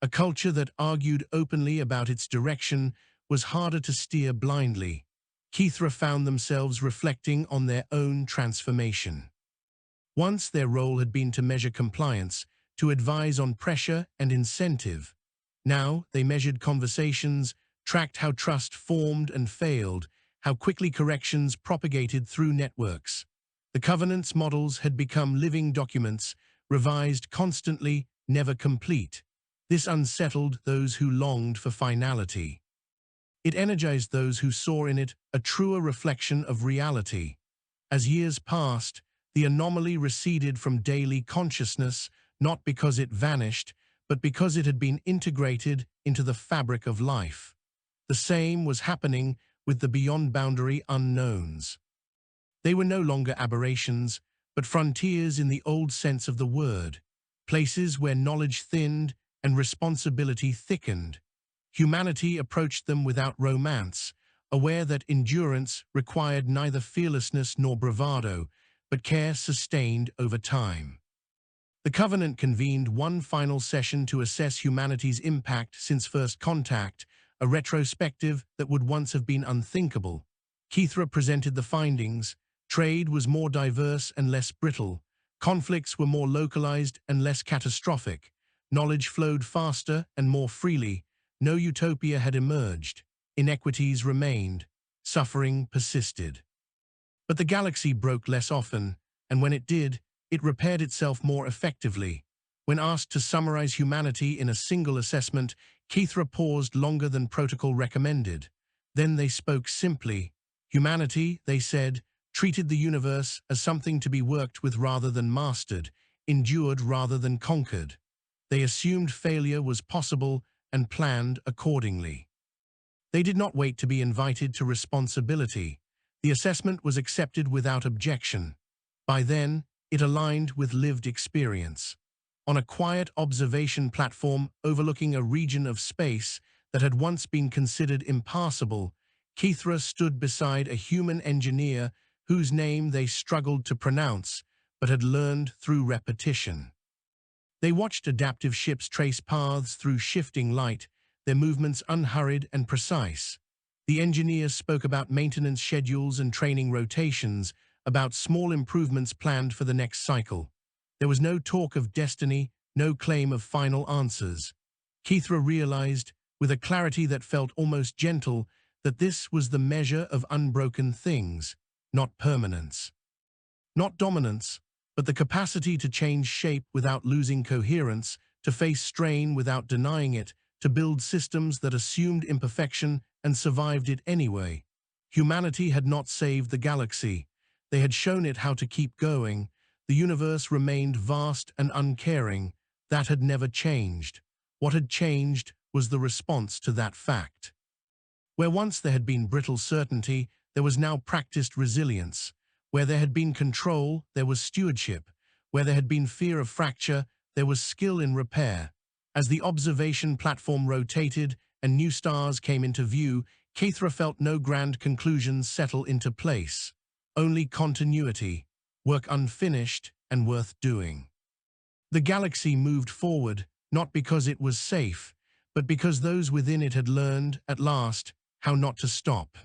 A culture that argued openly about its direction was harder to steer blindly. Keithra found themselves reflecting on their own transformation. Once their role had been to measure compliance, to advise on pressure and incentive. Now they measured conversations, tracked how trust formed and failed, how quickly corrections propagated through networks. The Covenant's models had become living documents, revised constantly, never complete. This unsettled those who longed for finality. It energized those who saw in it a truer reflection of reality. As years passed, the anomaly receded from daily consciousness, not because it vanished, but because it had been integrated into the fabric of life. The same was happening with the beyond-boundary unknowns. They were no longer aberrations, but frontiers in the old sense of the word, places where knowledge thinned and responsibility thickened. Humanity approached them without romance, aware that endurance required neither fearlessness nor bravado, but care sustained over time. The Covenant convened one final session to assess humanity's impact since first contact, a retrospective that would once have been unthinkable. Keithra presented the findings. Trade was more diverse and less brittle. Conflicts were more localized and less catastrophic. Knowledge flowed faster and more freely. No utopia had emerged. inequities remained, suffering persisted. But the galaxy broke less often, and when it did, it repaired itself more effectively. When asked to summarize humanity in a single assessment, Kithra paused longer than protocol recommended. Then they spoke simply. Humanity, they said, treated the universe as something to be worked with rather than mastered, endured rather than conquered. They assumed failure was possible and planned accordingly. They did not wait to be invited to responsibility. The assessment was accepted without objection. By then, it aligned with lived experience. On a quiet observation platform overlooking a region of space that had once been considered impassable, Kithra stood beside a human engineer whose name they struggled to pronounce but had learned through repetition. They watched adaptive ships trace paths through shifting light, their movements unhurried and precise. The engineer spoke about maintenance schedules and training rotations, about small improvements planned for the next cycle. There was no talk of destiny, no claim of final answers. Kithra realized, with a clarity that felt almost gentle, that this was the measure of unbroken things, not permanence. Not dominance, but the capacity to change shape without losing coherence, to face strain without denying it, to build systems that assumed imperfection and survived it anyway. Humanity had not saved the galaxy. They had shown it how to keep going. The universe remained vast and uncaring. That had never changed. What had changed was the response to that fact. Where once there had been brittle certainty, there was now practiced resilience. Where there had been control, there was stewardship. Where there had been fear of fracture, there was skill in repair. As the observation platform rotated and new stars came into view, Kithra felt no grand conclusions settle into place. Only continuity, work unfinished and worth doing. The galaxy moved forward, not because it was safe, but because those within it had learned, at last, how not to stop.